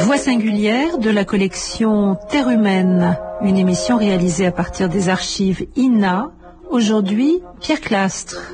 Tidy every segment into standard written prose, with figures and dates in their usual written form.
Voix singulière de la collection Terre humaine, une émission réalisée à partir des archives INA. Aujourd'hui, Pierre Clastres.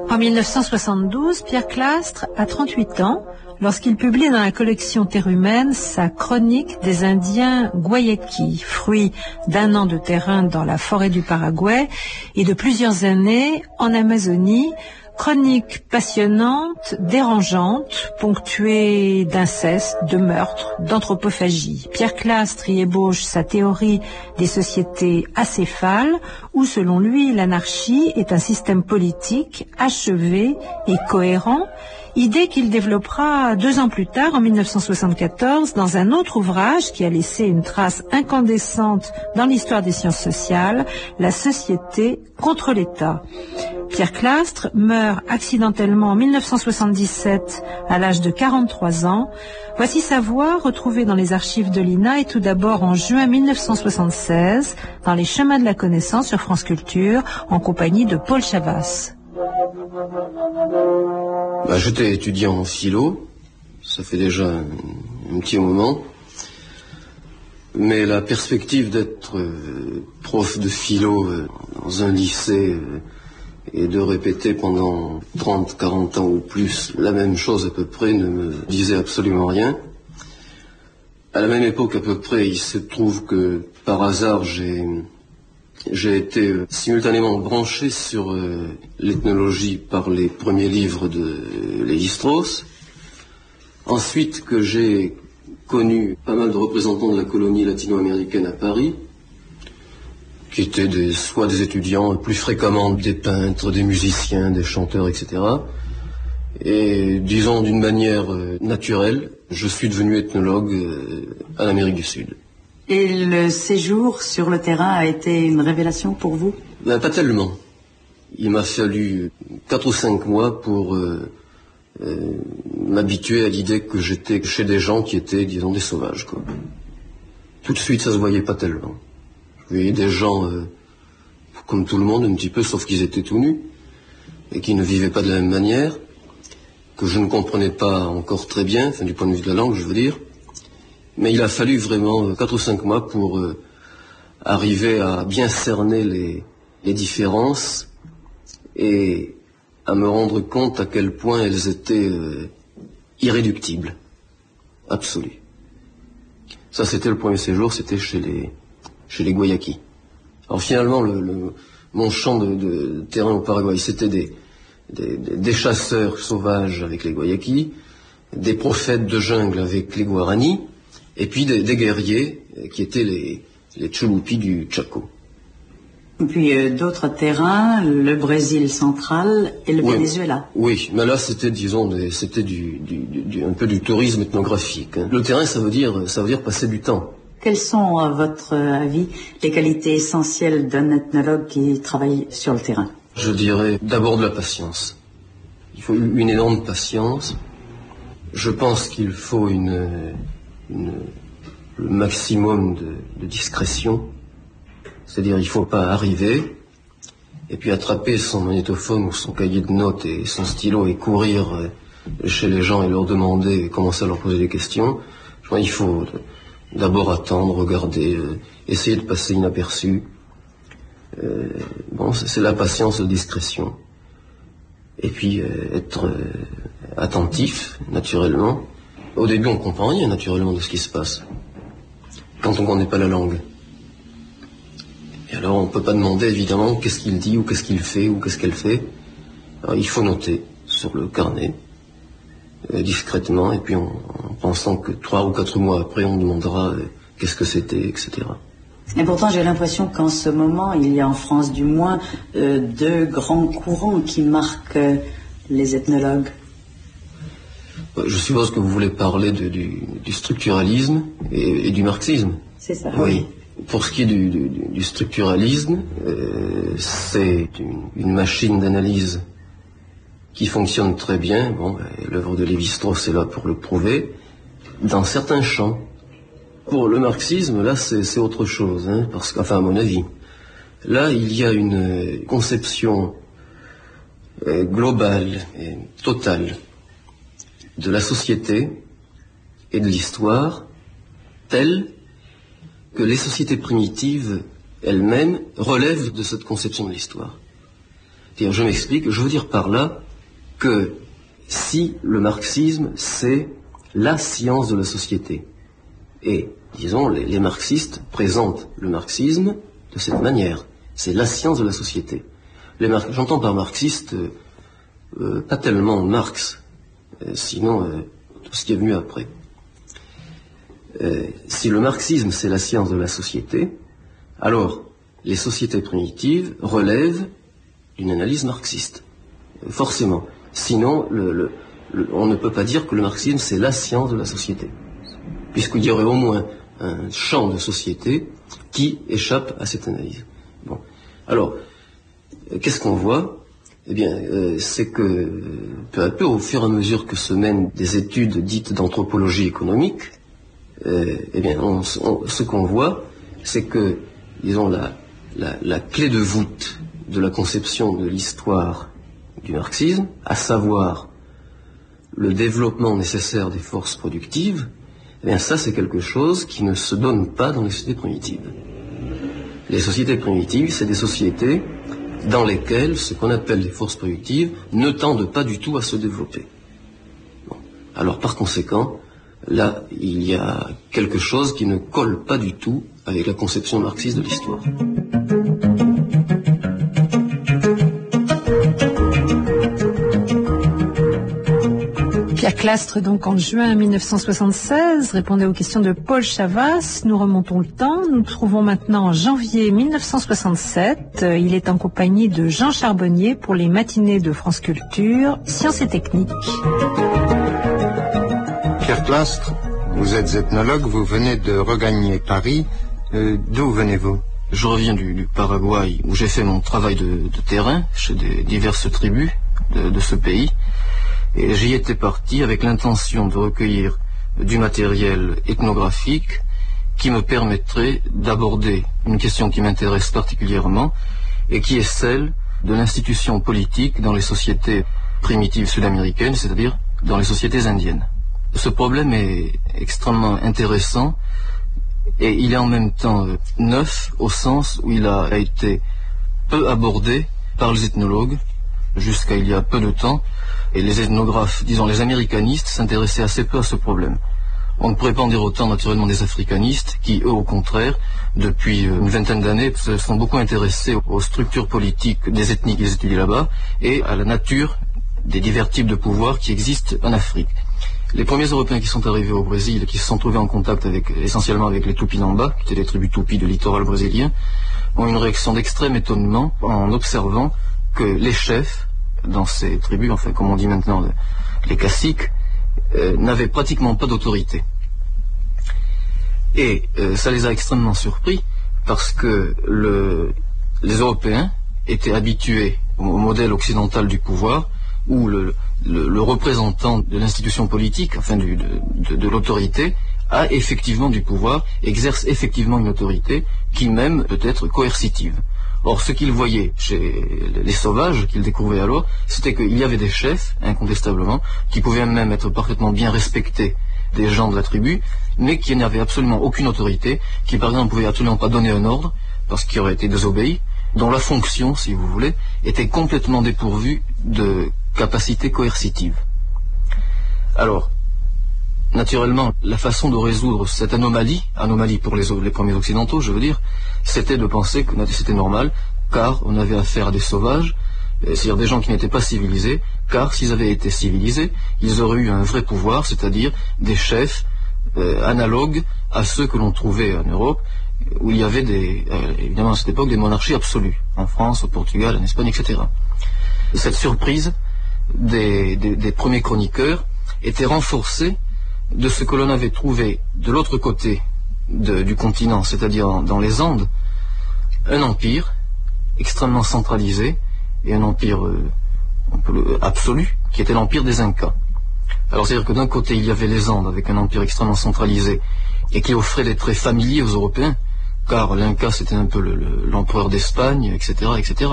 En 1972, Pierre Clastres a 38 ans lorsqu'il publie dans la collection Terre humaine sa chronique des Indiens Guayakí, fruit d'un an de terrain dans la forêt du Paraguay et de plusieurs années en Amazonie. Chronique passionnante, dérangeante, ponctuée d'inceste, de meurtre, d'anthropophagie. Pierre Clastres y ébauche sa théorie des sociétés acéphales, où selon lui l'anarchie est un système politique achevé et cohérent, idée qu'il développera 2 ans plus tard, en 1974, dans un autre ouvrage qui a laissé une trace incandescente dans l'histoire des sciences sociales, La société contre l'État. Pierre Clastres meurt accidentellement en 1977 à l'âge de 43 ans. Voici sa voix retrouvée dans les archives de l'INA et tout d'abord en juin 1976 dans Les Chemins de la Connaissance sur France Culture en compagnie de Paul Chavas. J'étais étudiant en philo, ça fait déjà un petit moment, mais la perspective d'être prof de philo dans un lycée et de répéter pendant 30, 40 ans ou plus la même chose à peu près ne me disait absolument rien. À la même époque à peu près, il se trouve que par hasard j'ai été simultanément branché sur l'ethnologie par les premiers livres de Lévi-Strauss. Ensuite que j'ai connu pas mal de représentants de la colonie latino-américaine à Paris, qui étaient soit des étudiants, plus fréquemment des peintres, des musiciens, des chanteurs, etc. Et disons d'une manière naturelle, je suis devenu ethnologue en Amérique du Sud. Et le séjour sur le terrain a été une révélation pour vous ? Pas tellement. Il m'a fallu 4 ou 5 mois pour m'habituer à l'idée que j'étais chez des gens qui étaient, disons, des sauvages, quoi. Tout de suite, ça se voyait pas tellement. Je voyais des gens comme tout le monde, un petit peu, sauf qu'ils étaient tout nus, et qui ne vivaient pas de la même manière, que je ne comprenais pas encore très bien, enfin du point de vue de la langue, je veux dire. Mais il a fallu vraiment 4 ou 5 mois pour arriver à bien cerner les différences et à me rendre compte à quel point elles étaient irréductibles, absolues. Ça, c'était le premier séjour, c'était chez les Guayakí. Alors finalement, mon champ de terrain au Paraguay, c'était des chasseurs sauvages avec les Guayakí, des prophètes de jungle avec les Guarani, et puis des guerriers qui étaient les Chulupis du Chaco. Et puis d'autres terrains, le Brésil central et le Venezuela. Oui, mais là c'était, disons, c'était un peu du tourisme ethnographique. Hein. Le terrain, ça veut dire passer du temps. Quelles sont, à votre avis, les qualités essentielles d'un ethnologue qui travaille sur le terrain ? Je dirais d'abord de la patience. Il faut une énorme patience. Je pense qu'il faut le maximum de discrétion. C'est-à-dire, il ne faut pas arriver et puis attraper son magnétophone ou son cahier de notes et son stylo et courir chez les gens et leur demander et commencer à leur poser des questions. Je crois qu'il faut d'abord attendre, regarder, essayer de passer inaperçu. C'est la patience, la discrétion. Et puis être attentif, naturellement. Au début, on ne comprend rien, naturellement, de ce qui se passe, quand on ne connaît pas la langue. Et alors, on ne peut pas demander, évidemment, qu'est-ce qu'il dit, ou qu'est-ce qu'il fait, ou qu'est-ce qu'elle fait. Alors, il faut noter sur le carnet, discrètement, et puis en pensant que 3 ou 4 mois après, on demandera qu'est-ce que c'était, etc. Et pourtant, j'ai l'impression qu'en ce moment, il y a en France, du moins, 2 grands courants qui marquent les ethnologues. Je suppose que vous voulez parler du structuralisme et du marxisme. C'est ça. Oui. Pour ce qui est du structuralisme, c'est une machine d'analyse qui fonctionne très bien. L'œuvre de Lévi-Strauss est là pour le prouver, dans certains champs. Pour le marxisme, là, c'est autre chose, hein, parce qu'à mon avis, Là, il y a une conception globale et totale de la société et de l'histoire telle que les sociétés primitives elles-mêmes relèvent de cette conception de l'histoire. C'est-à-dire, je m'explique, je veux dire par là que si le marxisme, c'est la science de la société, et, disons, les marxistes présentent le marxisme de cette manière, c'est la science de la société. J'entends par marxiste pas tellement Marx, sinon tout ce qui est venu après. Si le marxisme c'est la science de la société, alors les sociétés primitives relèvent d'une analyse marxiste, forcément. Sinon, on ne peut pas dire que le marxisme c'est la science de la société, puisqu'il y aurait au moins un champ de société qui échappe à cette analyse. Bon, alors qu'est-ce qu'on voit ? Eh bien, c'est que peu à peu, au fur et à mesure que se mènent des études dites d'anthropologie économique, eh bien, ce qu'on voit, c'est que, disons, la clé de voûte de la conception de l'histoire du marxisme, à savoir le développement nécessaire des forces productives, eh bien, ça, c'est quelque chose qui ne se donne pas dans les sociétés primitives. Les sociétés primitives, c'est des sociétés dans lesquelles ce qu'on appelle les forces productives ne tendent pas du tout à se développer. Bon. Alors par conséquent, là, il y a quelque chose qui ne colle pas du tout avec la conception marxiste de l'histoire. Pierre Clastres, donc en juin 1976, répondait aux questions de Paul Chavas. Nous remontons le temps. Nous nous trouvons maintenant en janvier 1967. Il est en compagnie de Jean Charbonnier pour les matinées de France Culture, Sciences et Techniques. Pierre Clastres, vous êtes ethnologue, vous venez de regagner Paris. D'où venez-vous ? Je reviens du Paraguay, où j'ai fait mon travail de terrain chez diverses tribus de ce pays. Et j'y étais parti avec l'intention de recueillir du matériel ethnographique qui me permettrait d'aborder une question qui m'intéresse particulièrement et qui est celle de l'institution politique dans les sociétés primitives sud-américaines, c'est-à-dire dans les sociétés indiennes. Ce problème est extrêmement intéressant et il est en même temps neuf au sens où il a été peu abordé par les ethnologues jusqu'à il y a peu de temps. Et les ethnographes, disons les américanistes, s'intéressaient assez peu à ce problème. On ne pourrait pas en dire autant naturellement des africanistes, qui eux au contraire, depuis une vingtaine d'années, se sont beaucoup intéressés aux structures politiques des ethnies qu'ils étudient là-bas, et à la nature des divers types de pouvoirs qui existent en Afrique. Les premiers Européens qui sont arrivés au Brésil, qui se sont trouvés en contact essentiellement avec les Tupinamba, qui étaient les tribus Tupi de littoral brésilien, ont une réaction d'extrême étonnement en observant que les chefs dans ces tribus, enfin comme on dit maintenant les caciques, n'avaient pratiquement pas d'autorité. Et ça les a extrêmement surpris parce que les Européens étaient habitués au modèle occidental du pouvoir où le représentant de l'institution politique, enfin de l'autorité, a effectivement du pouvoir, exerce effectivement une autorité qui même peut être coercitive. Or, ce qu'ils voyaient chez les sauvages, qu'ils découvraient alors, c'était qu'il y avait des chefs, incontestablement, qui pouvaient même être parfaitement bien respectés des gens de la tribu, mais qui n'avaient absolument aucune autorité, qui par exemple ne pouvaient absolument pas donner un ordre, parce qu'il aurait été désobéi, dont la fonction, si vous voulez, était complètement dépourvue de capacité coercitive. Alors, naturellement, la façon de résoudre cette anomalie pour les premiers occidentaux, je veux dire, c'était de penser que c'était normal, car on avait affaire à des sauvages, c'est-à-dire des gens qui n'étaient pas civilisés, car s'ils avaient été civilisés, ils auraient eu un vrai pouvoir, c'est-à-dire des chefs analogues à ceux que l'on trouvait en Europe, où il y avait évidemment à cette époque des monarchies absolues, en France, au Portugal, en Espagne, etc. Cette surprise des premiers chroniqueurs était renforcée de ce que l'on avait trouvé de l'autre côté du continent, c'est-à-dire dans les Andes, un empire extrêmement centralisé et un empire absolu, qui était l'empire des Incas. Alors c'est-à-dire que d'un côté il y avait les Andes avec un empire extrêmement centralisé et qui offrait des traits familiers aux Européens, car l'Inca c'était un peu l'empereur d'Espagne, etc., etc.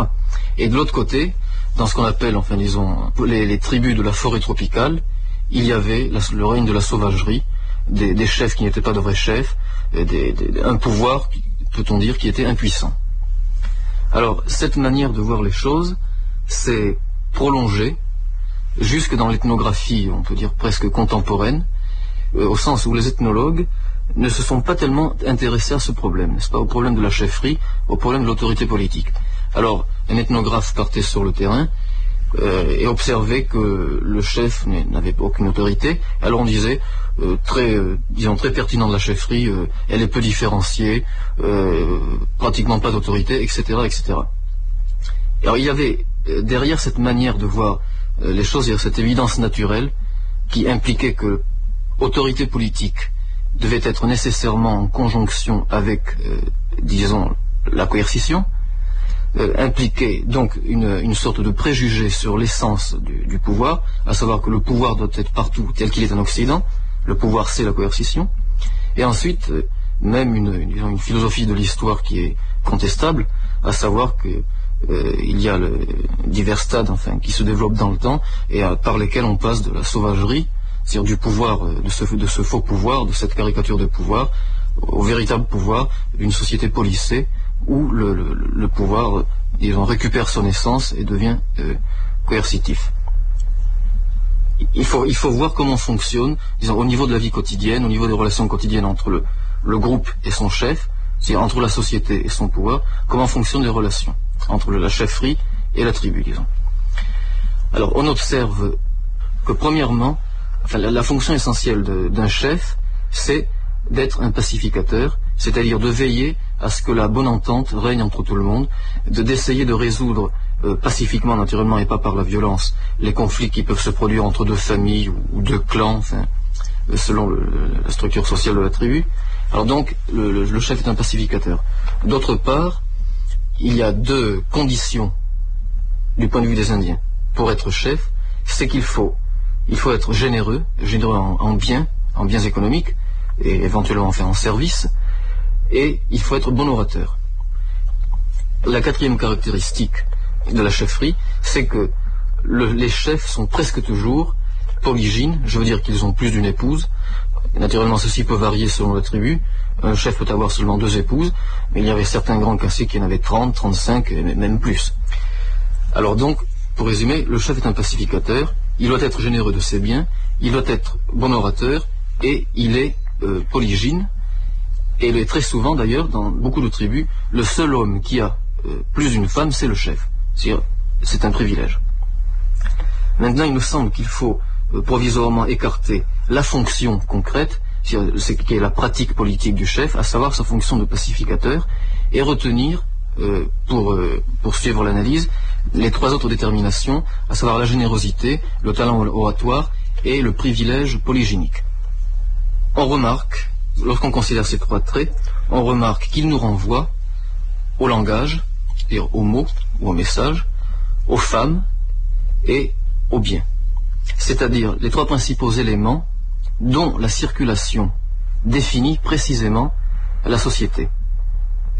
Et de l'autre côté, dans ce qu'on appelle, enfin disons, les tribus de la forêt tropicale, il y avait le règne de la sauvagerie, des chefs qui n'étaient pas de vrais chefs, un pouvoir, peut-on dire, qui était impuissant. Alors, cette manière de voir les choses s'est prolongée jusque dans l'ethnographie, on peut dire presque contemporaine, au sens où les ethnologues ne se sont pas tellement intéressés à ce problème, n'est-ce pas, au problème de la chefferie, au problème de l'autorité politique. Alors, un ethnographe partait sur le terrain et observait que le chef n'avait aucune autorité. Alors on disait, très pertinent de la chefferie, elle est peu différenciée, pratiquement pas d'autorité, etc., etc. Alors il y avait derrière cette manière de voir les choses, il y a cette évidence naturelle qui impliquait que autorité politique devait être nécessairement en conjonction avec, disons, la coercition, impliquait donc une sorte de préjugé sur l'essence du pouvoir, à savoir que le pouvoir doit être partout tel qu'il est en Occident, le pouvoir c'est la coercition, et ensuite même une philosophie de l'histoire qui est contestable, à savoir que il y a divers stades enfin, qui se développent dans le temps et par lesquels on passe de la sauvagerie, c'est-à-dire du pouvoir, de ce faux pouvoir, de cette caricature de pouvoir, au véritable pouvoir d'une société policée où le pouvoir, disons, récupère son essence et devient coercitif. Il faut voir comment fonctionne, disons, au niveau de la vie quotidienne, au niveau des relations quotidiennes entre le groupe et son chef, c'est-à-dire entre la société et son pouvoir, comment fonctionnent les relations entre la chefferie et la tribu, disons. Alors, on observe que premièrement, enfin, la fonction essentielle d'un chef, c'est d'être un pacificateur, c'est-à-dire de veiller à ce que la bonne entente règne entre tout le monde, d'essayer de résoudre pacifiquement, naturellement, et pas par la violence, les conflits qui peuvent se produire entre deux familles ou deux clans, enfin, selon la structure sociale de la tribu. Alors donc, le chef est un pacificateur. D'autre part, il y a deux conditions du point de vue des Indiens. Pour être chef, c'est qu'il faut être généreux en biens économiques, et éventuellement en faire en service, et il faut être bon orateur. La quatrième caractéristique de la chefferie, c'est que les chefs sont presque toujours polygynes, je veux dire qu'ils ont plus d'une épouse. Naturellement, ceci peut varier selon la tribu. Un chef peut avoir seulement 2 épouses, mais il y avait certains grands caciques qui en avaient 30, 35, et même plus. Alors donc, pour résumer, le chef est un pacificateur, il doit être généreux de ses biens, il doit être bon orateur, et il est polygyne, et il est très souvent d'ailleurs, dans beaucoup de tribus, le seul homme qui a plus d'une femme, c'est le chef. C'est un privilège. Maintenant, il me semble qu'il faut provisoirement écarter la fonction concrète, c'est qui est la pratique politique du chef, à savoir sa fonction de pacificateur, et retenir, pour suivre l'analyse, les 3 autres déterminations, à savoir la générosité, le talent oratoire et le privilège polygynique. On remarque, lorsqu'on considère ces 3 traits, on remarque qu'il nous renvoie au langage, c'est-à-dire aux mots ou aux messages, aux femmes et aux biens. C'est-à-dire les 3 principaux éléments dont la circulation définit précisément la société,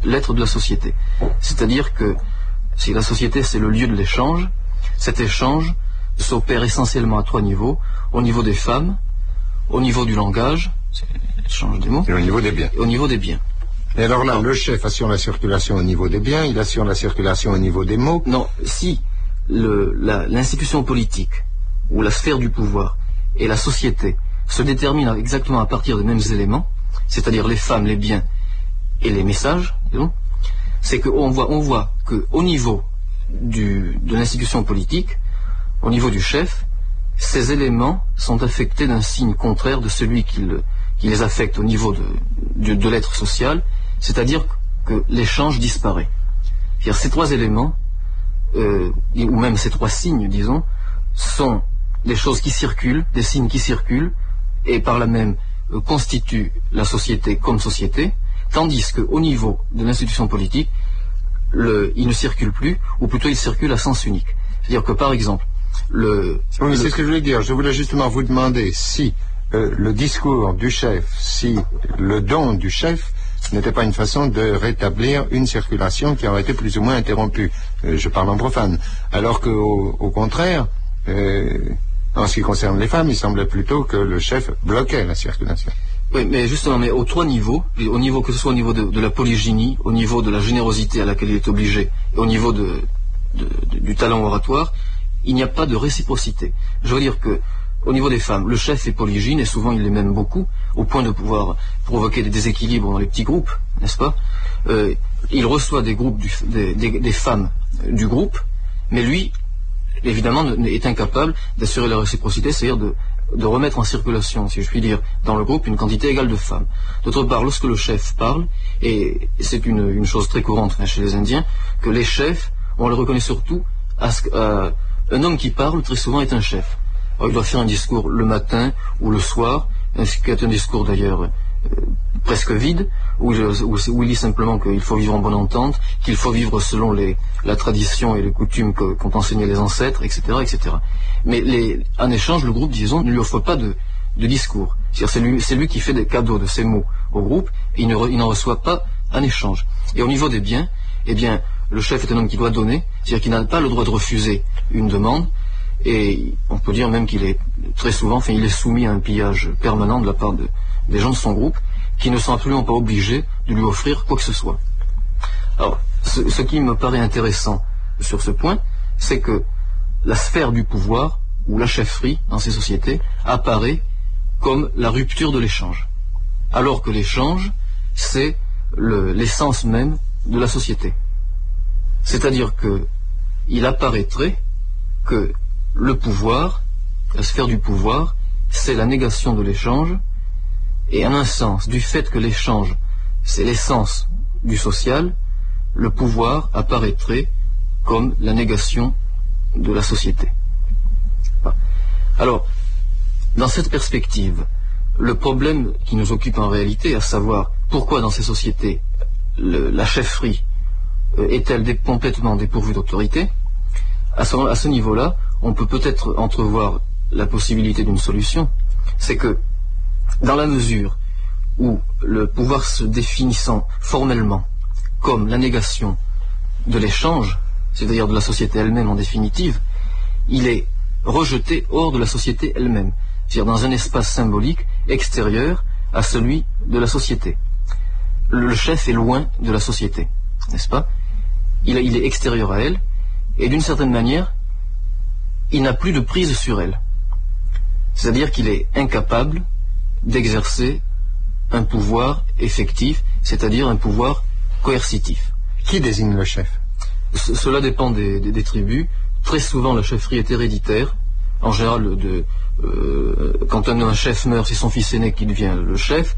l'être de la société. C'est-à-dire que si la société c'est le lieu de l'échange, cet échange s'opère essentiellement à 3 niveaux, au niveau des femmes, au niveau du langage, c'est l'échange des mots, et au niveau des biens. Et au niveau des biens. Et alors là, le chef assure la circulation au niveau des biens, il assure la circulation au niveau des mots. Non, si l'institution politique, ou la sphère du pouvoir, et la société se déterminent exactement à partir des mêmes éléments, c'est-à-dire les femmes, les biens et les messages, c'est qu'on voit qu'au niveau de l'institution politique, au niveau du chef, ces éléments sont affectés d'un signe contraire de celui qui les affecte au niveau de l'être social, c'est-à-dire que l'échange disparaît. C'est-à-dire ces 3 éléments, ou même ces 3 signes, disons, sont des choses qui circulent, des signes qui circulent, et par là même constituent la société comme société, tandis qu'au niveau de l'institution politique, il ne circule plus, ou plutôt il circule à sens unique. C'est-à-dire que par exemple, Oui, c'est ce que je voulais dire. Je voulais justement vous demander si le discours du chef, si le don du chef n'était pas une façon de rétablir une circulation qui aurait été plus ou moins interrompue. Je parle en profane. Alors qu'au contraire, en ce qui concerne les femmes, il semblait plutôt que le chef bloquait la circulation. Oui, mais justement, mais aux trois niveaux, que ce soit au niveau de la polygynie, au niveau de la générosité à laquelle il est obligé, et au niveau du talent oratoire, il n'y a pas de réciprocité. Je veux dire que, au niveau des femmes, le chef est polygyne, et souvent il les aime beaucoup, au point de pouvoir provoquer des déséquilibres dans les petits groupes, n'est-ce pas? Il reçoit des groupes, des femmes du groupe, mais lui, évidemment, est incapable d'assurer la réciprocité, c'est-à-dire de remettre en circulation, si je puis dire, dans le groupe, une quantité égale de femmes. D'autre part, lorsque le chef parle, et c'est une chose très courante chez les Indiens, que les chefs, on le reconnaît surtout, un homme qui parle, très souvent, est un chef. Alors, il doit faire un discours le matin ou le soir, ainsi qu'un discours d'ailleurs presque vide, où il dit simplement qu'il faut vivre en bonne entente, qu'il faut vivre selon la tradition et les coutumes qu'ont enseigné les ancêtres, etc., etc. Mais en échange, le groupe, disons, ne lui offre pas de discours. C'est lui qui fait des cadeaux de ses mots au groupe, et il n'en reçoit pas en échange. Et au niveau des biens, eh bien, le chef est un homme qui doit donner, c'est-à-dire qu'il n'a pas le droit de refuser une demande, et on peut dire même qu'il est très souvent, il est soumis à un pillage permanent de la part des gens de son groupe, qui ne sont absolument pas obligés de lui offrir quoi que ce soit. Alors, ce qui me paraît intéressant sur ce point, c'est que la sphère du pouvoir, ou la chefferie dans ces sociétés, apparaît comme la rupture de l'échange. Alors que l'échange, c'est l'essence même de la société. C'est-à-dire qu'il apparaîtrait que le pouvoir, la sphère du pouvoir, c'est la négation de l'échange, et en un sens, du fait que l'échange, c'est l'essence du social, le pouvoir apparaîtrait comme la négation de la société. Alors, dans cette perspective, le problème qui nous occupe en réalité, à savoir pourquoi dans ces sociétés la chefferie est-elle complètement dépourvue d'autorité, à ce niveau-là, on peut peut-être entrevoir la possibilité d'une solution. C'est que, dans la mesure où le pouvoir se définissant formellement comme la négation de l'échange, c'est-à-dire de la société elle-même en définitive, il est rejeté hors de la société elle-même, c'est-à-dire dans un espace symbolique extérieur à celui de la société. Le chef est loin de la société, n'est-ce pas? Il est extérieur à elle, et d'une certaine manière, il n'a plus de prise sur elle. C'est-à-dire qu'il est incapable d'exercer un pouvoir effectif, c'est-à-dire un pouvoir coercitif. Qui désigne le chef? Cela dépend des tribus. Très souvent, la chefferie est héréditaire. En général, quand un chef meurt, c'est son fils aîné qui devient le chef,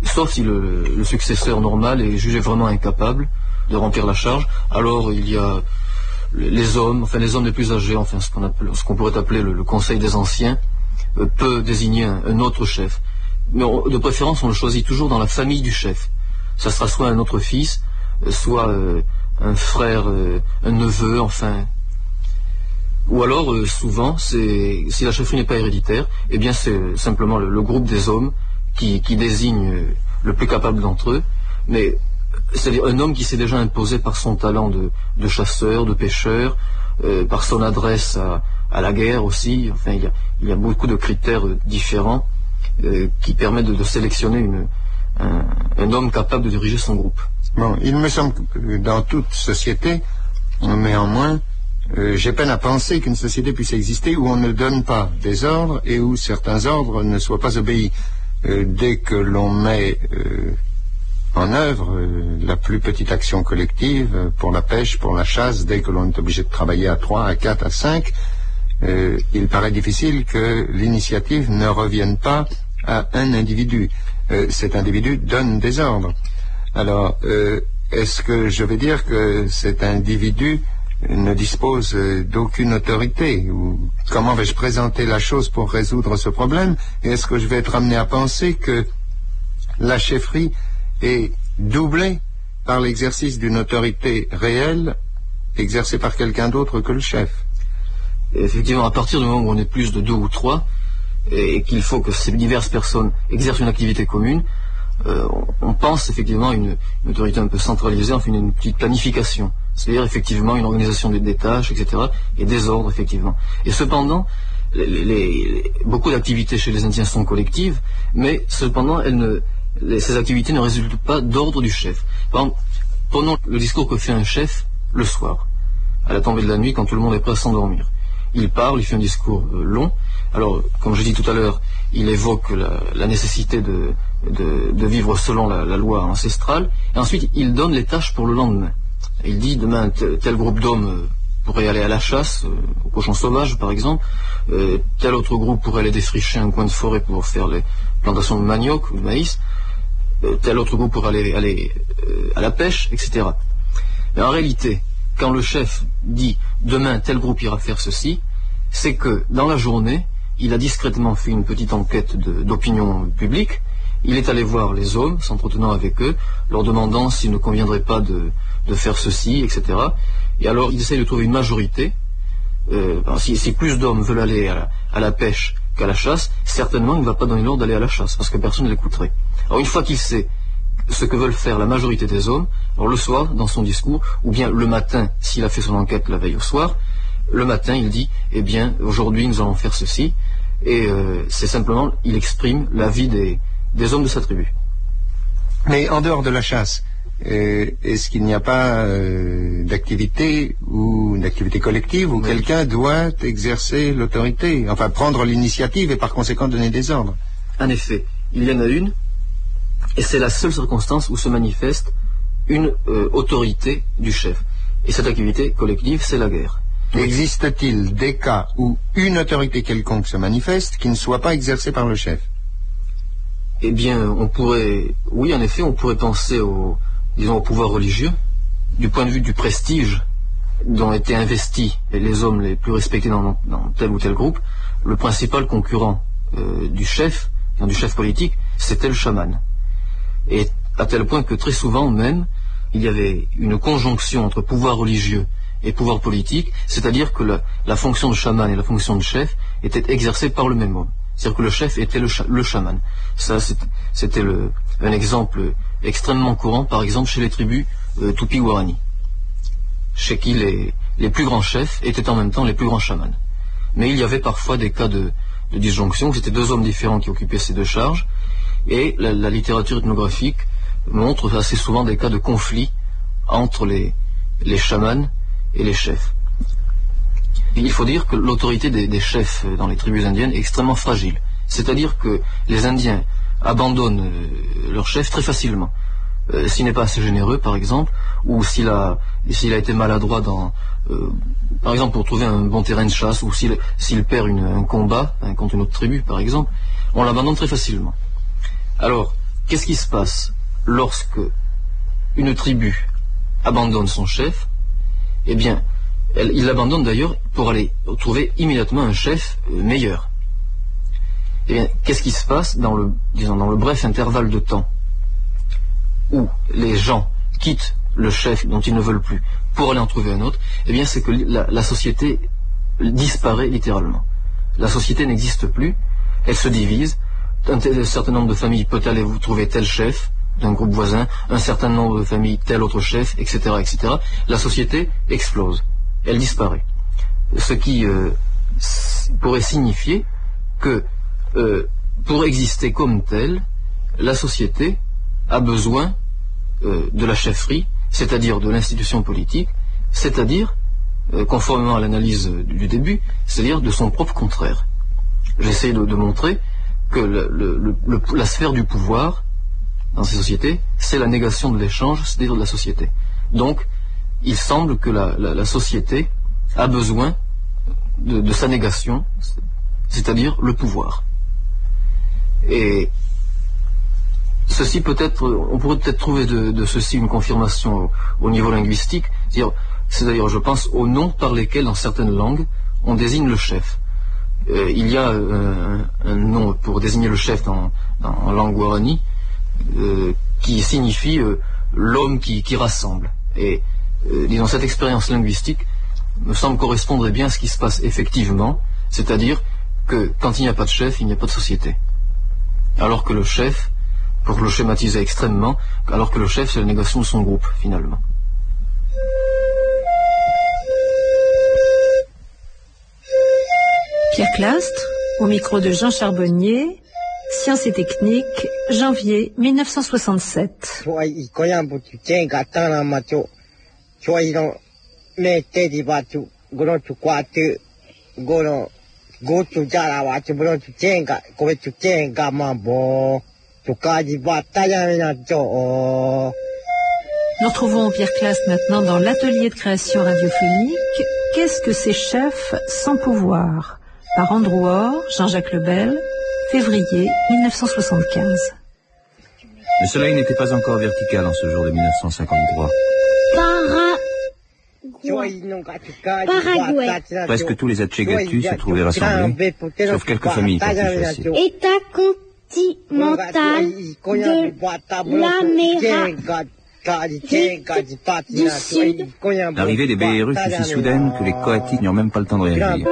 sauf si le successeur normal est jugé vraiment incapable de remplir la charge. Alors, il y a les hommes les plus âgés, ce qu'on pourrait appeler le conseil des anciens, peut désigner un autre chef. Mais de préférence, on le choisit toujours dans la famille du chef. Ça sera soit un autre fils, soit un frère, un neveu, Ou alors, souvent, si la chefferie n'est pas héréditaire, eh bien c'est simplement le groupe des hommes qui désigne le plus capable d'entre eux, mais c'est-à-dire un homme qui s'est déjà imposé par son talent de chasseur, de pêcheur, par son adresse à la guerre aussi. Il y a beaucoup de critères différents qui permettent de sélectionner un homme capable de diriger son groupe. Bon, il me semble que dans toute société, néanmoins, j'ai peine à penser qu'une société puisse exister où on ne donne pas des ordres et où certains ordres ne soient pas obéis. Dès que l'on met en œuvre la plus petite action collective pour la pêche, pour la chasse, dès que l'on est obligé de travailler à 3, à 4, à 5, il paraît difficile que l'initiative ne revienne pas à un individu. Cet individu donne des ordres. Alors, est-ce que je vais dire que cet individu ne dispose d'aucune autorité, ou comment vais-je présenter la chose pour résoudre ce problème? Et est-ce que je vais être amené à penser que la chefferie est doublée par l'exercice d'une autorité réelle exercée par quelqu'un d'autre que le chef? Effectivement, à partir du moment où on est plus de 2 ou 3, et qu'il faut que ces diverses personnes exercent une activité commune, on pense effectivement à une autorité un peu centralisée, enfin une petite planification. C'est-à-dire effectivement une organisation des tâches, etc. et des ordres, effectivement. Et cependant, beaucoup d'activités chez les Indiens sont collectives, mais cependant, ces activités ne résultent pas d'ordre du chef. Par exemple, prenons le discours que fait un chef le soir, à la tombée de la nuit, quand tout le monde est prêt à s'endormir. Il parle, il fait un discours long. Alors, comme je dis tout à l'heure, il évoque la nécessité de vivre selon la loi ancestrale, et ensuite il donne les tâches pour le lendemain. Il dit demain tel groupe d'hommes pourrait aller à la chasse, aux cochons sauvages par exemple, tel autre groupe pourrait aller défricher un coin de forêt pour faire les plantations de manioc ou de maïs, tel autre groupe pourrait aller à la pêche, etc. Mais en réalité, quand le chef dit demain tel groupe ira faire ceci, c'est que dans la journée, il a discrètement fait une petite enquête d'opinion publique. Il est allé voir les hommes, s'entretenant avec eux, leur demandant s'il ne conviendrait pas de faire ceci, etc. Et alors il essaie de trouver une majorité. Si plus d'hommes veulent aller à la pêche qu'à la chasse, certainement il ne va pas donner l'ordre d'aller à la chasse, parce que personne ne l'écouterait. Alors une fois qu'il sait ce que veulent faire la majorité des hommes, alors le soir, dans son discours, ou bien le matin, s'il a fait son enquête la veille au soir, le matin il dit, eh bien, aujourd'hui nous allons faire ceci, et c'est simplement, il exprime l'avis des hommes de sa tribu. Mais en dehors de la chasse, est-ce qu'il n'y a pas d'activité ou d'activité collective où quelqu'un doit exercer l'autorité, enfin prendre l'initiative et par conséquent donner des ordres? En effet, il y en a une, et c'est la seule circonstance où se manifeste une autorité du chef. Et cette activité collective, c'est la guerre. Existe-t-il des cas où une autorité quelconque se manifeste qui ne soit pas exercée par le chef? Eh bien, oui, en effet, on pourrait penser au pouvoir religieux, du point de vue du prestige dont étaient investis les hommes les plus respectés dans tel ou tel groupe. Le principal concurrent du chef politique, c'était le chaman. Et à tel point que très souvent même, il y avait une conjonction entre pouvoir religieux et pouvoir politique, c'est-à-dire que la fonction de chaman et la fonction de chef étaient exercées par le même homme. C'est-à-dire que le chef était le chaman. Ça, c'était un exemple extrêmement courant, par exemple, chez les tribus Tupi-Guarani, chez qui les plus grands chefs étaient en même temps les plus grands chamans. Mais il y avait parfois des cas de disjonction, où c'était deux hommes différents qui occupaient ces deux charges, et la littérature ethnographique montre assez souvent des cas de conflit entre les chamans et les chefs. Il faut dire que l'autorité des chefs dans les tribus indiennes est extrêmement fragile. C'est-à-dire que les Indiens abandonnent leur chef très facilement. S'il n'est pas assez généreux, par exemple, ou s'il a été maladroit par exemple, pour trouver un bon terrain de chasse, ou s'il perd un combat contre une autre tribu, par exemple, on l'abandonne très facilement. Alors, qu'est-ce qui se passe lorsque une tribu abandonne son chef? Eh bien, il l'abandonne d'ailleurs pour aller trouver immédiatement un chef meilleur. Eh bien, qu'est-ce qui se passe dans le bref intervalle de temps où les gens quittent le chef dont ils ne veulent plus pour aller en trouver un autre? Eh bien, c'est que la société disparaît littéralement. La société n'existe plus, elle se divise. Un certain nombre de familles peut aller vous trouver tel chef d'un groupe voisin, un certain nombre de familles tel autre chef, etc., etc. La société explose, elle disparaît. Ce qui pourrait signifier que pour exister comme telle, la société a besoin de la chefferie, c'est-à-dire de l'institution politique, c'est-à-dire, conformément à l'analyse du début, c'est-à-dire de son propre contraire. J'essaie de montrer que la sphère du pouvoir dans ces sociétés, c'est la négation de l'échange, c'est-à-dire de la société. Donc, il semble que la société a besoin de sa négation, c'est-à-dire le pouvoir. Et ceci on pourrait peut-être trouver de ceci une confirmation au niveau linguistique, c'est d'ailleurs, je pense, aux noms par lesquels, dans certaines langues, on désigne le chef. Il y a un nom pour désigner le chef en langue guarani qui signifie l'homme qui rassemble. Et disons, cette expérience linguistique me semble correspondre bien à ce qui se passe effectivement, c'est-à-dire que quand il n'y a pas de chef, il n'y a pas de société. Alors que le chef pour le schématiser extrêmement, alors que le chef, c'est la négation de son groupe, finalement. Pierre Clastre, au micro de Jean Charbonnier, Sciences et Techniques, janvier 1967. Nous retrouvons Pierre Clastre maintenant dans l'atelier de création radiophonique. Qu'est-ce que ces chefs sans pouvoir? Par Andrew Orr, Jean-Jacques Lebel, février 1975. Le soleil n'était pas encore vertical en ce jour de 1953. Paraguay. Presque tous les Atchegatu se trouvaient rassemblés, sauf quelques familles cartouchassées. État continental de l'Amérique du Sud. L'arrivée des BRU fut si soudaine que les Coatiques n'eurent même pas le temps de réagir.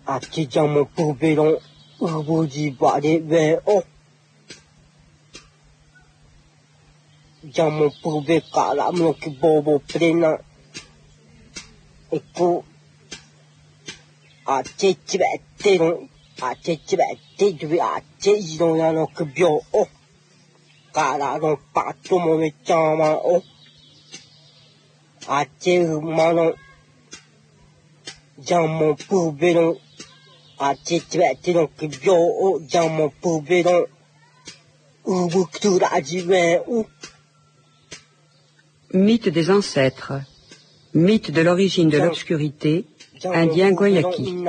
Achijamo pubelon ubuji bade ve o jamo pube kala mo ki bobo plena eko achechibete no achechibete dubi achejino ya no kubyo o kala no pato mo me chama o achemano jamo pubelon achechibete que bio o jamo pubelon ubuktura jive ou. Mythe des ancêtres, mythe de l'origine de l'obscurité, indien Guayaki.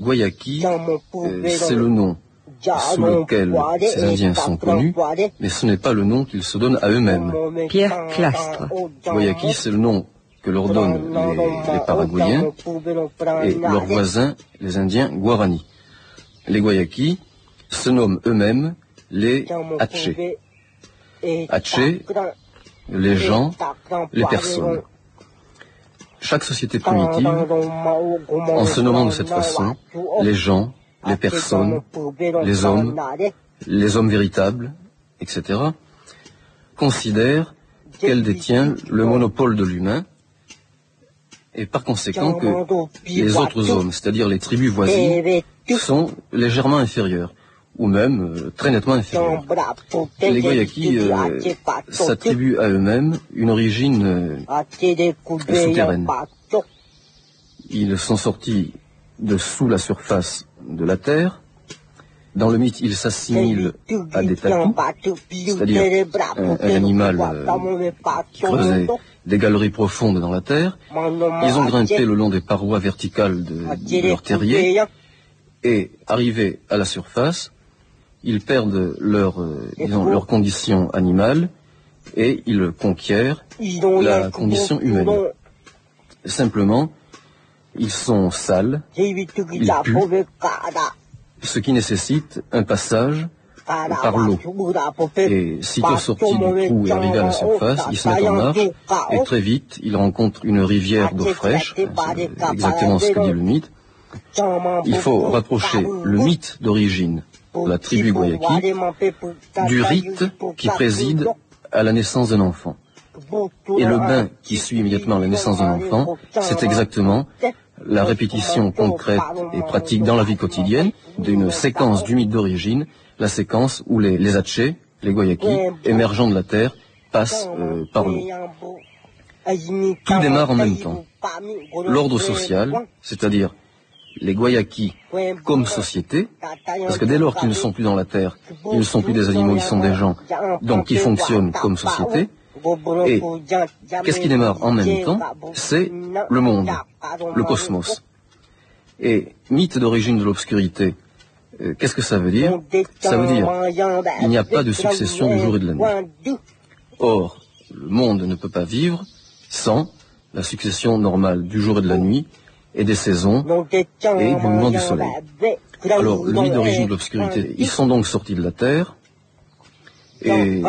Guayaki, c'est le nom sous lequel ces Indiens sont connus, mais ce n'est pas le nom qu'ils se donnent à eux-mêmes. Pierre Clastre. Guayaki, c'est le nom que leur donnent les Paraguayens et leurs voisins, les Indiens Guarani. Les Guayaki se nomment eux-mêmes les Atché. Atché, les gens, les personnes. Chaque société primitive, en se nommant de cette façon, les gens, les personnes, les hommes véritables, etc., considère qu'elle détient le monopole de l'humain et par conséquent que les autres hommes, c'est-à-dire les tribus voisines, sont légèrement inférieurs ou même très nettement inférieurs. Les Guayaki s'attribuent à eux-mêmes une origine souterraine. Ils sont sortis de sous la surface de la terre. Dans le mythe, ils s'assimilent à des tatous, c'est-à-dire un animal qui creusait des galeries profondes dans la terre. Ils ont grimpé le long des parois verticales de leur terrier et, arrivés à la surface, ils perdent leur condition animale et ils conquièrent la condition humaine. Simplement, ils sont sales, ils puent, ce qui nécessite un passage par l'eau. Et sitôt sortis du trou et arrivés à la surface, ils se mettent en marche, et très vite, ils rencontrent une rivière d'eau fraîche, c'est exactement ce que dit le mythe. Il faut rapprocher le mythe d'origine pour la tribu Guayaki du rite qui préside à la naissance d'un enfant. Et le bain qui suit immédiatement la naissance d'un enfant, c'est exactement la répétition concrète et pratique dans la vie quotidienne d'une séquence du mythe d'origine, la séquence où les Atché, les Guayaki, émergeant de la terre, passent par l'eau. Tout démarre en même temps. L'ordre social, c'est-à-dire les Guayaquis comme société, parce que dès lors qu'ils ne sont plus dans la terre, ils ne sont plus des animaux, ils sont des gens, donc ils fonctionnent comme société. Et qu'est-ce qui démarre en même temps? C'est le monde, le cosmos. Et mythe d'origine de l'obscurité, qu'est-ce que ça veut dire? Ça veut dire qu'il n'y a pas de succession du jour et de la nuit. Or, le monde ne peut pas vivre sans la succession normale du jour et de la nuit, et des saisons, et du mouvement du soleil. Alors, le mythe d'origine de l'obscurité, ils sont donc sortis de la terre, et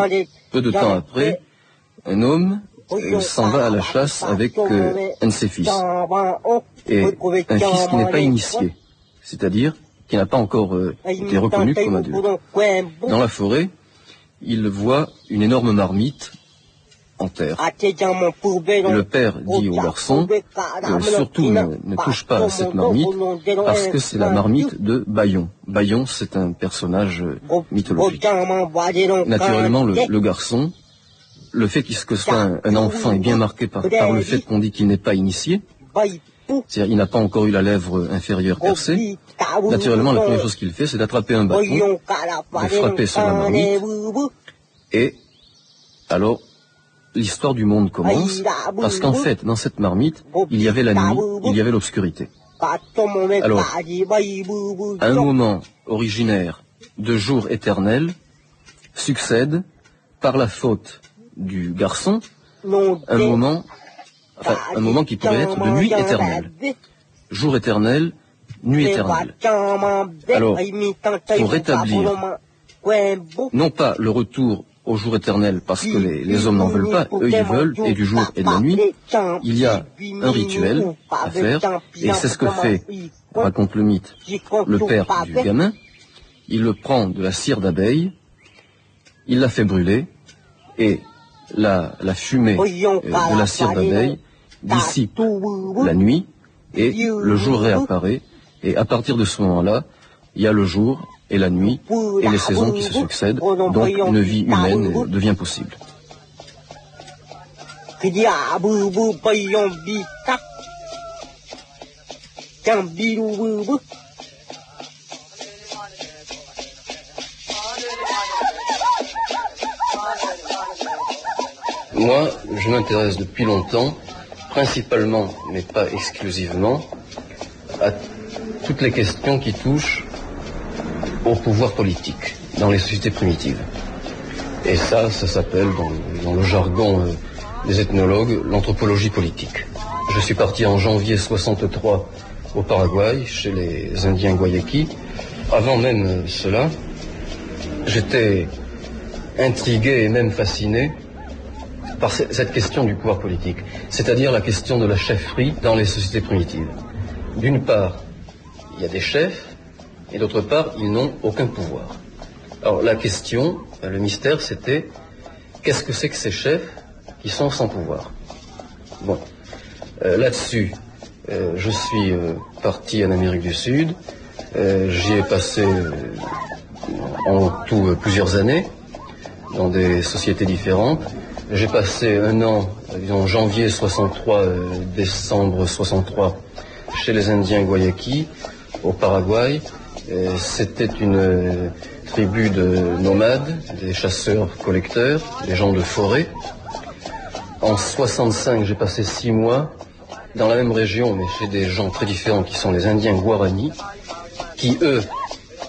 peu de temps après, un homme s'en va à la chasse avec un de ses fils. Et un fils qui n'est pas initié, c'est-à-dire qui n'a pas encore été reconnu comme adulte. Dans la forêt, il voit une énorme marmite en terre. Et le père dit au garçon que surtout ne touche pas à cette marmite parce que c'est la marmite de Bayon. Bayon, c'est un personnage mythologique. Naturellement, le garçon, le fait qu'il soit un enfant est bien marqué par le fait qu'on dit qu'il n'est pas initié. C'est-à-dire il n'a pas encore eu la lèvre inférieure percée. Naturellement, la première chose qu'il fait, c'est d'attraper un bâton, de frapper sur la marmite, et alors l'histoire du monde commence, parce qu'en fait, dans cette marmite, il y avait la nuit, il y avait l'obscurité. Alors, à un moment originaire de jour éternel, succède, par la faute du garçon, un moment qui pourrait être de nuit éternelle. Jour éternel, nuit éternelle. Alors, pour rétablir, non pas le retour au jour éternel, parce que les hommes n'en veulent pas, eux ils veulent, et du jour et de la nuit, il y a un rituel à faire, et c'est ce que fait, raconte le mythe, le père du gamin. Il le prend de la cire d'abeille, il la fait brûler, et la fumée de la cire d'abeille dissipe la nuit, et le jour réapparaît, et à partir de ce moment-là, il y a le jour et la nuit, et les saisons qui se succèdent, donc une vie humaine devient possible. Moi, je m'intéresse depuis longtemps, principalement, mais pas exclusivement, à toutes les questions qui touchent au pouvoir politique dans les sociétés primitives. Et ça s'appelle, dans le jargon des ethnologues, l'anthropologie politique. Je suis parti en janvier 63 au Paraguay, chez les Indiens Guayaquis. Avant même cela, j'étais intrigué et même fasciné par cette question du pouvoir politique, c'est-à-dire la question de la chefferie dans les sociétés primitives. D'une part, il y a des chefs, et d'autre part, ils n'ont aucun pouvoir. Alors la question, le mystère, c'était qu'est-ce que c'est que ces chefs qui sont sans pouvoir? Bon, là-dessus, je suis parti en Amérique du Sud, j'y ai passé en tout plusieurs années, dans des sociétés différentes. J'ai passé un an, disons janvier 63, décembre 63, chez les Indiens Guayaquis, au Paraguay. C'était une tribu de nomades, des chasseurs-collecteurs, des gens de forêt. En 65, j'ai passé 6 mois dans la même région, mais chez des gens très différents qui sont les Indiens Guarani, qui eux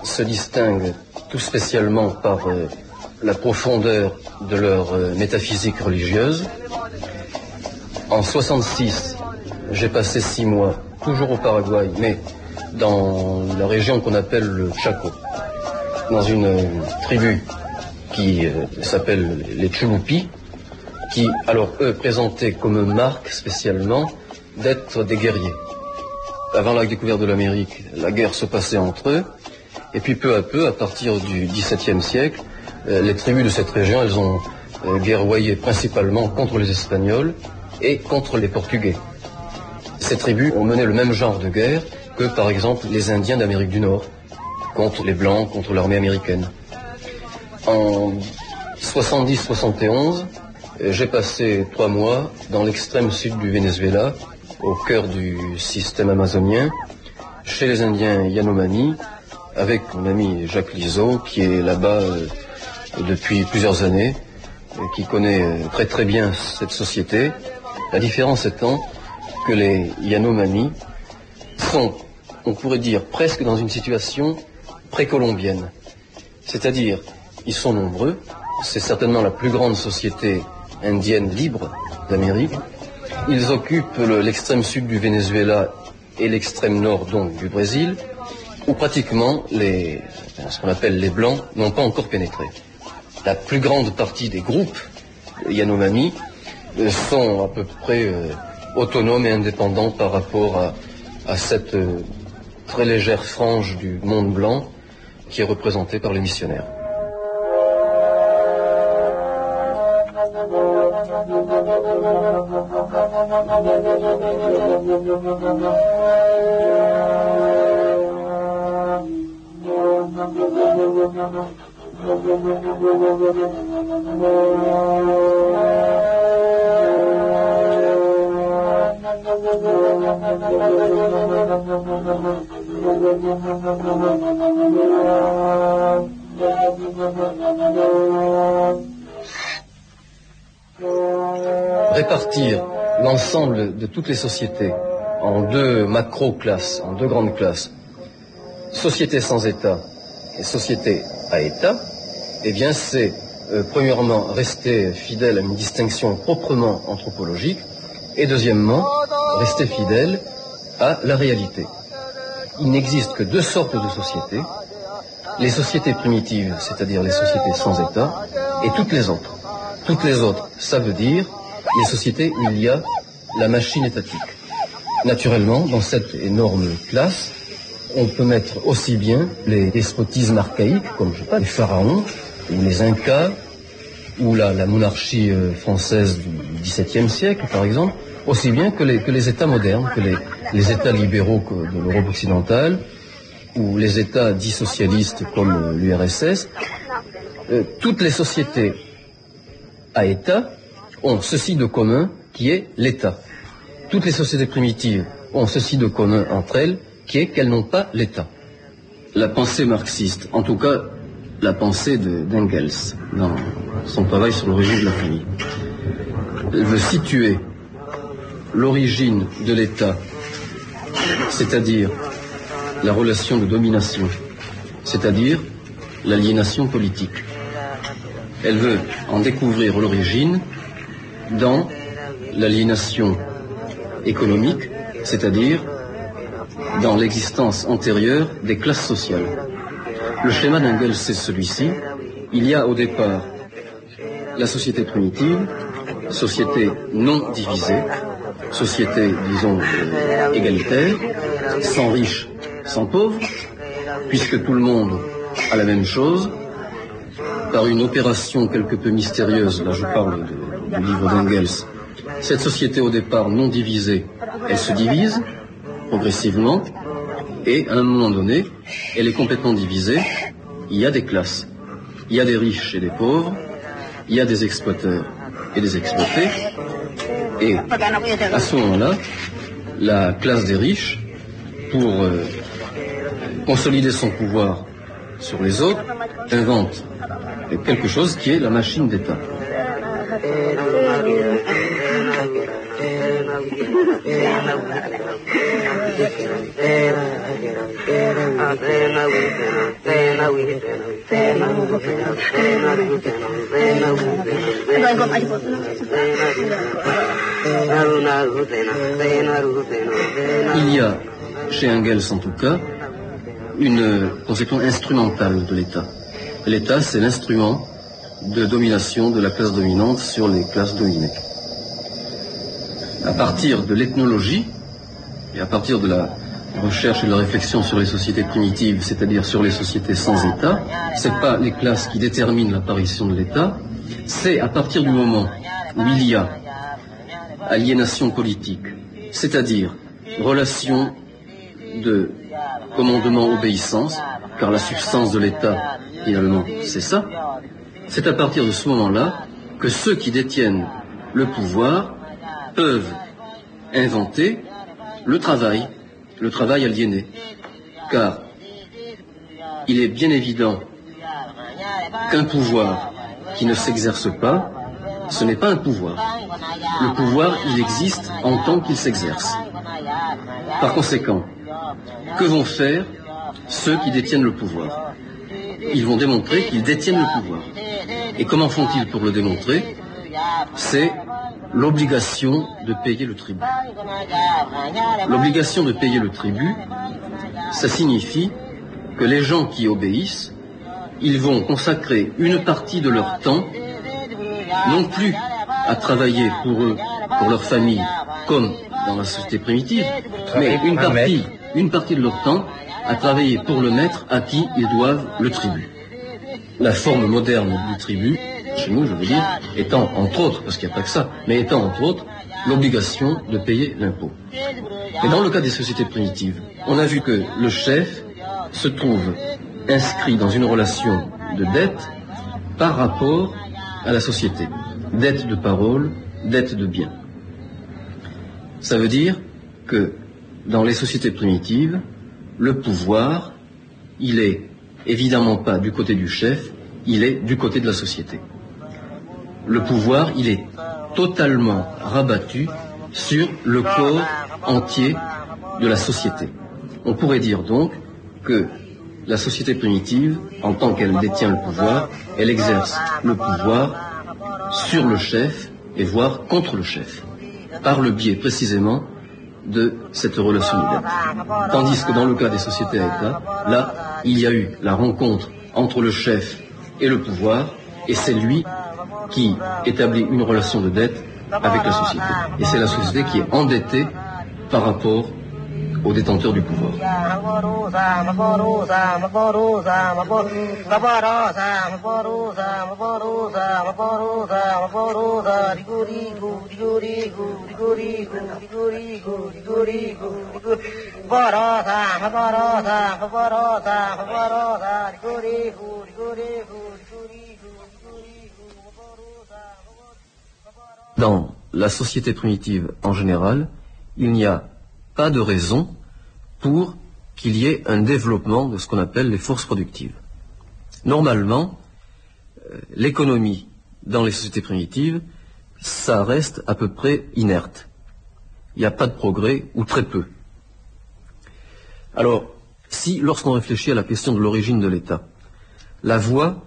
se distinguent tout spécialement par la profondeur de leur métaphysique religieuse. En 66, j'ai passé 6 mois, toujours au Paraguay, mais dans la région qu'on appelle le Chaco, dans une tribu qui s'appelle les Chulupis, qui, alors eux, présentaient comme marque spécialement d'être des guerriers. Avant la découverte de l'Amérique, la guerre se passait entre eux, et puis peu à peu, à partir du XVIIe siècle, les tribus de cette région, elles ont guerroyé principalement contre les Espagnols et contre les Portugais. Ces tribus ont mené le même genre de guerre que, par exemple, les Indiens d'Amérique du Nord, contre les Blancs, contre l'armée américaine. En 70-71, J'ai passé 3 mois dans l'extrême sud du Venezuela, au cœur du système amazonien, chez les Indiens Yanomami, avec mon ami Jacques Lizo, qui est là-bas depuis plusieurs années, et qui connaît très très bien cette société. La différence étant que les Yanomami sont, on pourrait dire, presque dans une situation précolombienne. C'est-à-dire, ils sont nombreux, c'est certainement la plus grande société indienne libre d'Amérique. Ils occupent l'extrême sud du Venezuela et l'extrême nord donc du Brésil, où pratiquement ce qu'on appelle les Blancs n'ont pas encore pénétré. La plus grande partie des groupes Yanomami sont à peu près autonomes et indépendants par rapport à cette très légère frange du monde blanc qui est représentée par les missionnaires. Répartir l'ensemble de toutes les sociétés en 2 macro-classes, en 2 grandes classes, société sans État et société à État, eh bien c'est premièrement rester fidèle à une distinction proprement anthropologique et deuxièmement rester fidèle à la réalité. Il n'existe que 2 sortes de sociétés, les sociétés primitives, c'est-à-dire les sociétés sans État, et toutes les autres. Toutes les autres, ça veut dire les sociétés où il y a la machine étatique. Naturellement, dans cette énorme classe, on peut mettre aussi bien les despotismes archaïques, comme je sais pas, les pharaons, ou les Incas, ou la monarchie française du XVIIe siècle, par exemple, aussi bien que les États modernes, que les États libéraux de l'Europe occidentale, ou les États dits socialistes comme l'URSS. Toutes les sociétés à État ont ceci de commun qui est l'État. Toutes les sociétés primitives ont ceci de commun entre elles qui est qu'elles n'ont pas l'État. La pensée marxiste, en tout cas la pensée d'Engels dans son travail sur l'origine de la famille, elle veut situer l'origine de l'État, c'est-à-dire la relation de domination, c'est-à-dire l'aliénation politique. Elle veut en découvrir l'origine dans l'aliénation économique, c'est-à-dire dans l'existence antérieure des classes sociales. Le schéma d'Engels, c'est celui-ci. Il y a au départ la société primitive, société non divisée, société, disons, égalitaire, sans riches, sans pauvres, puisque tout le monde a la même chose, par une opération quelque peu mystérieuse, là je parle du livre d'Engels. Cette société au départ non divisée, elle se divise progressivement, et à un moment donné, elle est complètement divisée. Il y a des classes, il y a des riches et des pauvres, il y a des exploiteurs et des exploités, et à ce moment-là, la classe des riches, pour consolider son pouvoir sur les autres, invente quelque chose qui est la machine d'État. Il y a, chez Engels en tout cas, une conception instrumentale de l'État. L'État, c'est l'instrument de domination de la classe dominante sur les classes dominées. À partir de l'ethnologie, et à partir de la recherche et de la réflexion sur les sociétés primitives, c'est-à-dire sur les sociétés sans État, c'est pas les classes qui déterminent l'apparition de l'État, c'est à partir du moment où il y a aliénation politique, c'est-à-dire relation de commandement-obéissance, car la substance de l'État, finalement, c'est ça. C'est à partir de ce moment-là que ceux qui détiennent le pouvoir peuvent inventer le travail aliéné. Car il est bien évident qu'un pouvoir qui ne s'exerce pas, ce n'est pas un pouvoir. Le pouvoir, il existe en tant qu'il s'exerce. Par conséquent, que vont faire ceux qui détiennent le pouvoir? Ils vont démontrer qu'ils détiennent le pouvoir. Et comment font-ils pour le démontrer? C'est l'obligation de payer le tribut. L'obligation de payer le tribut, ça signifie que les gens qui obéissent, ils vont consacrer une partie de leur temps, non plus à travailler pour eux, pour leur famille, comme dans la société primitive, mais une partie de leur temps à travailler pour le maître à qui ils doivent le tribut. La forme moderne du tribut, chez nous je veux dire, étant entre autres, parce qu'il n'y a pas que ça, mais étant entre autres l'obligation de payer l'impôt. Et dans le cas des sociétés primitives, on a vu que le chef se trouve inscrit dans une relation de dette par rapport à la société. Dette de parole, dette de biens. Ça veut dire que dans les sociétés primitives, le pouvoir, il est évidemment pas du côté du chef, il est du côté de la société. Le pouvoir, il est totalement rabattu sur le corps entier de la société. On pourrait dire donc que la société primitive, en tant qu'elle détient le pouvoir, elle exerce le pouvoir sur le chef et voire contre le chef, par le biais précisément de cette relation de dette. Tandis que dans le cas des sociétés à État, là, il y a eu la rencontre entre le chef et le pouvoir, et c'est lui qui établit une relation de dette avec la société. Et c'est la société qui est endettée par rapport aux détenteurs du pouvoir. Dans la société primitive en général, il n'y a pas de raison pour qu'il y ait un développement de ce qu'on appelle les forces productives. Normalement, l'économie dans les sociétés primitives, ça reste à peu près inerte. Il n'y a pas de progrès, ou très peu. Alors, si, lorsqu'on réfléchit à la question de l'origine de l'État, la voie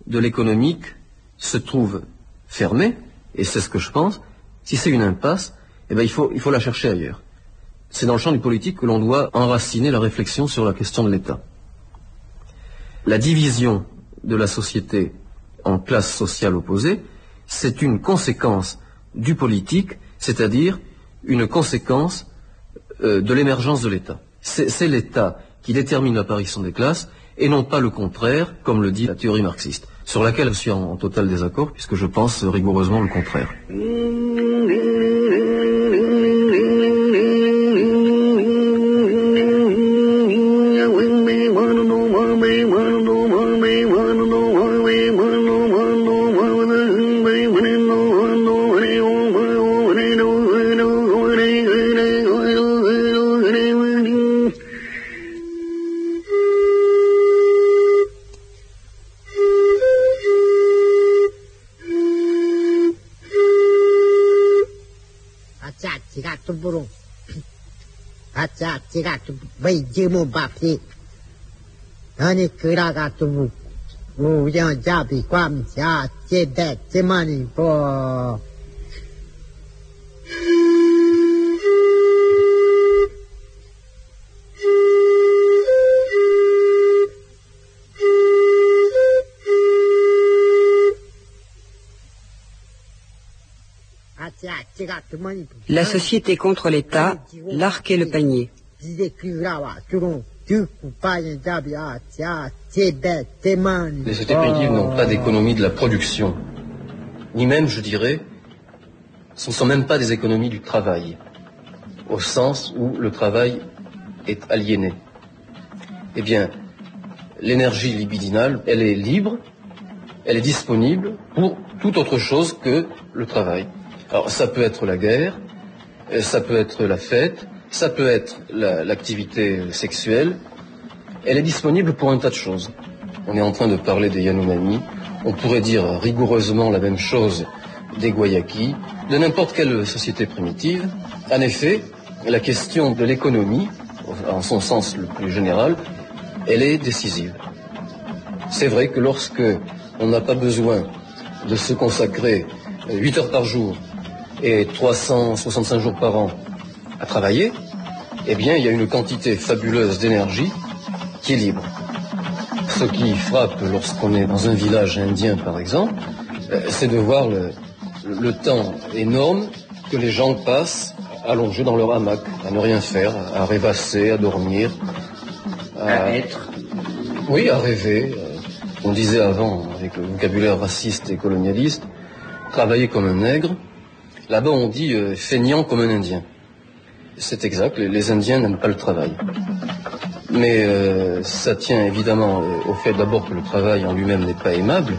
de l'économique se trouve fermée, et c'est ce que je pense, si c'est une impasse, eh bien, il faut la chercher ailleurs. C'est dans le champ du politique que l'on doit enraciner la réflexion sur la question de l'État. La division de la société en classes sociales opposées, c'est une conséquence du politique, c'est-à-dire une conséquence de l'émergence de l'État. C'est l'État qui détermine l'apparition des classes, et non pas le contraire, comme le dit la théorie marxiste, sur laquelle je suis en total désaccord, puisque je pense rigoureusement le contraire. La société contre l'État, l'arc et le panier. Les sociétés primitives n'ont pas d'économie de la production, ni même, je dirais, ce ne sont même pas des économies du travail, au sens où le travail est aliéné. Eh bien, l'énergie libidinale, elle est libre, elle est disponible pour toute autre chose que le travail. Alors ça peut être la guerre, ça peut être la fête, ça peut être l'activité sexuelle. Elle est disponible pour un tas de choses. On est en train de parler des Yanomami, on pourrait dire rigoureusement la même chose des Guayakis, de n'importe quelle société primitive. En effet, la question de l'économie, en son sens le plus général, elle est décisive. C'est vrai que lorsque on n'a pas besoin de se consacrer 8 heures par jour et 365 jours par an à travailler, eh bien, il y a une quantité fabuleuse d'énergie qui est libre. Ce qui frappe lorsqu'on est dans un village indien, par exemple, c'est de voir le temps énorme que les gens passent allongés dans leur hamac, à ne rien faire, à rêvasser, à dormir, à être. Oui, à rêver. On disait avant, avec le vocabulaire raciste et colonialiste, travailler comme un nègre. Là-bas, on dit feignant comme un Indien. C'est exact, les Indiens n'aiment pas le travail. Mais ça tient évidemment au fait d'abord que le travail en lui-même n'est pas aimable,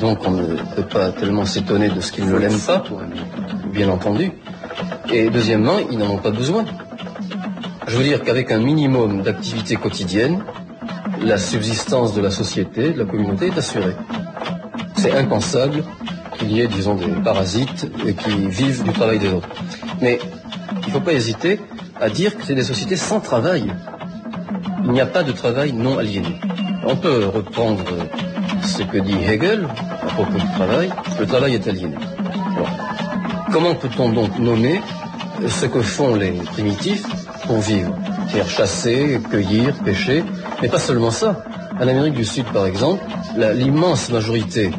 donc on ne peut pas tellement s'étonner de ce qu'ils ne l'aiment pas, bien entendu. Et deuxièmement, ils n'en ont pas besoin. Je veux dire qu'avec un minimum d'activité quotidienne, la subsistance de la société, de la communauté est assurée. C'est impensable qu'il y ait, disons, des parasites qui vivent du travail des autres. Mais il ne faut pas hésiter à dire que c'est des sociétés sans travail. Il n'y a pas de travail non aliéné. On peut reprendre ce que dit Hegel à propos du travail. Le travail est aliéné. Alors, comment peut-on donc nommer ce que font les primitifs pour vivre? C'est-à-dire chasser, cueillir, pêcher, mais pas seulement ça. En Amérique du Sud, par exemple, l'immense majorité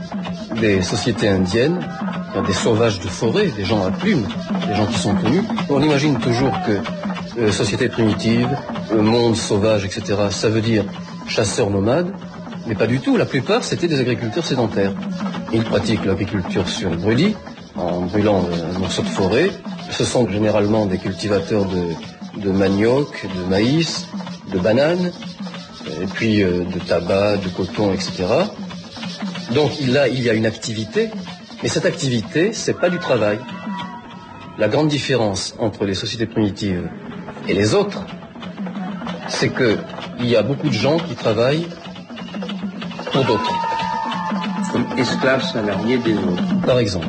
des sociétés indiennes, des sauvages de forêt, des gens à plumes, des gens qui sont connus, on imagine toujours que société primitive, monde sauvage, etc., ça veut dire chasseurs nomades, mais pas du tout. La plupart, c'était des agriculteurs sédentaires. Ils pratiquent l'agriculture sur le brûlis, en brûlant un morceau de forêt. Ce sont généralement des cultivateurs de manioc, de maïs, de bananes, et puis de tabac, de coton, etc. Donc il y a une activité, mais cette activité, c'est pas du travail. La grande différence entre les sociétés primitives et les autres, c'est qu'il y a beaucoup de gens qui travaillent pour d'autres. Comme esclaves salariés des autres. Par exemple.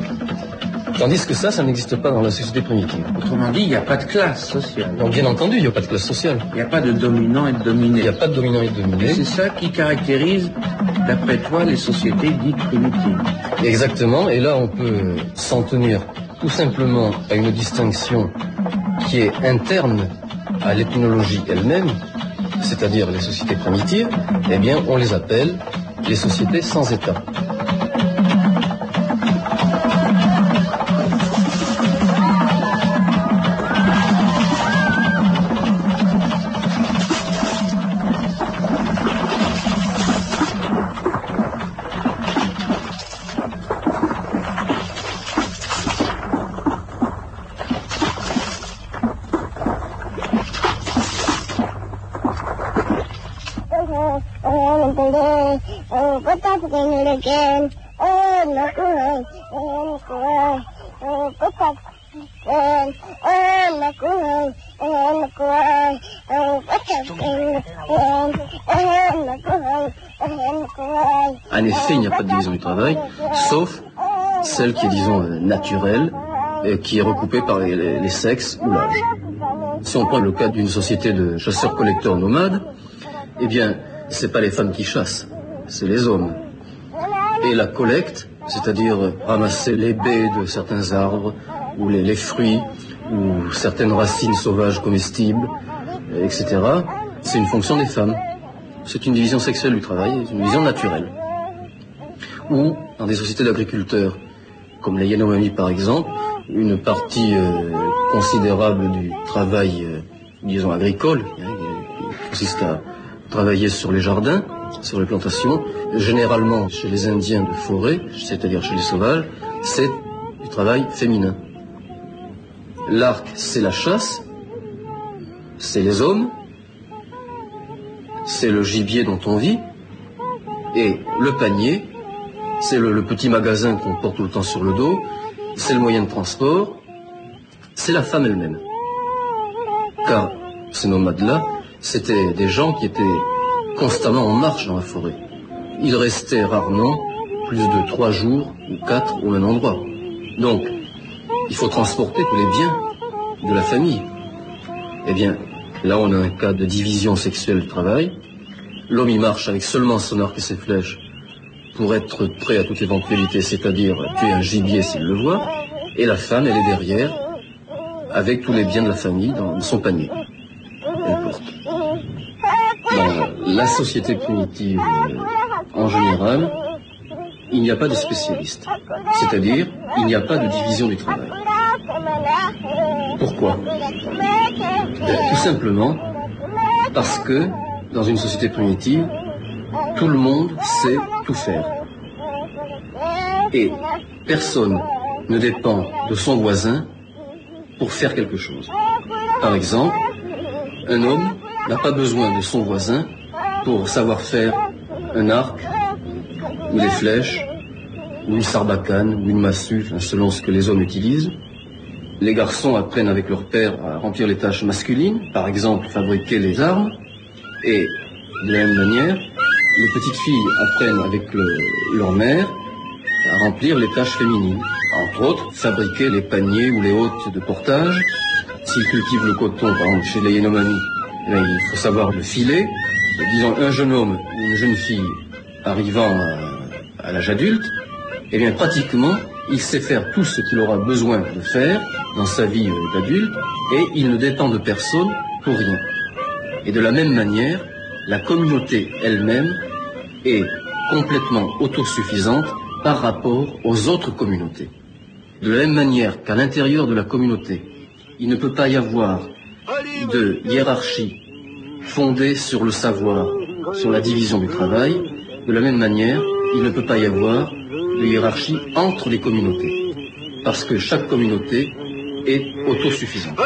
Tandis que ça n'existe pas dans la société primitive. Autrement dit, il n'y a pas de classe sociale. Donc bien entendu, il n'y a pas de classe sociale. Il n'y a pas de dominant et de dominé. Il n'y a pas de dominant et de dominé. C'est ça qui caractérise, d'après toi, les sociétés dites primitives. Exactement, et là on peut s'en tenir tout simplement à une distinction qui est interne à l'ethnologie elle-même, c'est-à-dire les sociétés primitives, eh bien on les appelle les sociétés sans État. En effet, il n'y a pas de division du travail, sauf celle qui est, disons, naturelle, et qui est recoupée par les sexes ou l'âge. Si on prend le cas d'une société de chasseurs-collecteurs nomades, eh bien, c'est pas les femmes qui chassent, c'est les hommes. Et la collecte, c'est-à-dire ramasser les baies de certains arbres, ou les fruits, ou certaines racines sauvages comestibles, etc., c'est une fonction des femmes. C'est une division sexuelle du travail, une division naturelle. Ou, dans des sociétés d'agriculteurs, comme les Yanomami par exemple, une partie considérable du travail, disons, agricole, qui consiste à travailler sur les jardins, sur les plantations, généralement chez les Indiens de forêt, c'est-à-dire chez les sauvages, c'est du travail féminin. L'arc, c'est la chasse, c'est les hommes, c'est le gibier dont on vit, et le panier, c'est le petit magasin qu'on porte tout le temps sur le dos, c'est le moyen de transport, c'est la femme elle-même. Car ces nomades-là, c'était des gens qui étaient constamment en marche dans la forêt. Ils restaient rarement plus de 3 jours ou 4 au même endroit. Donc, il faut transporter tous les biens de la famille. Eh bien, là on a un cas de division sexuelle du travail. L'homme il marche avec seulement son arc et ses flèches pour être prêt à toute éventualité, c'est-à-dire tuer un gibier s'il le voit, et la femme elle est derrière avec tous les biens de la famille dans son panier. Elle porte. Dans la société primitive en général, il n'y a pas de spécialistes, c'est-à-dire il n'y a pas de division du travail. Pourquoi? Tout simplement parce que dans une société primitive, tout le monde sait tout faire. Et personne ne dépend de son voisin pour faire quelque chose. Par exemple, un homme n'a pas besoin de son voisin pour savoir faire un arc, ou des flèches, ou une sarbacane, ou une massue, selon ce que les hommes utilisent. Les garçons apprennent avec leur père à remplir les tâches masculines, par exemple fabriquer les armes, et de la même manière, les petites filles apprennent avec leur mère à remplir les tâches féminines. Entre autres, fabriquer les paniers ou les hôtes de portage. S'ils cultivent le coton, par exemple chez les Yanomami, il faut savoir le filer. Disons, un jeune homme ou une jeune fille arrivant à l'âge adulte, eh bien pratiquement, il sait faire tout ce qu'il aura besoin de faire dans sa vie d'adulte, et il ne dépend de personne pour rien. Et de la même manière, la communauté elle-même est complètement autosuffisante par rapport aux autres communautés. De la même manière qu'à l'intérieur de la communauté, il ne peut pas y avoir de hiérarchie fondée sur le savoir, sur la division du travail. De la même manière, il ne peut pas y avoir de hiérarchie entre les communautés, parce que chaque communauté est autosuffisante.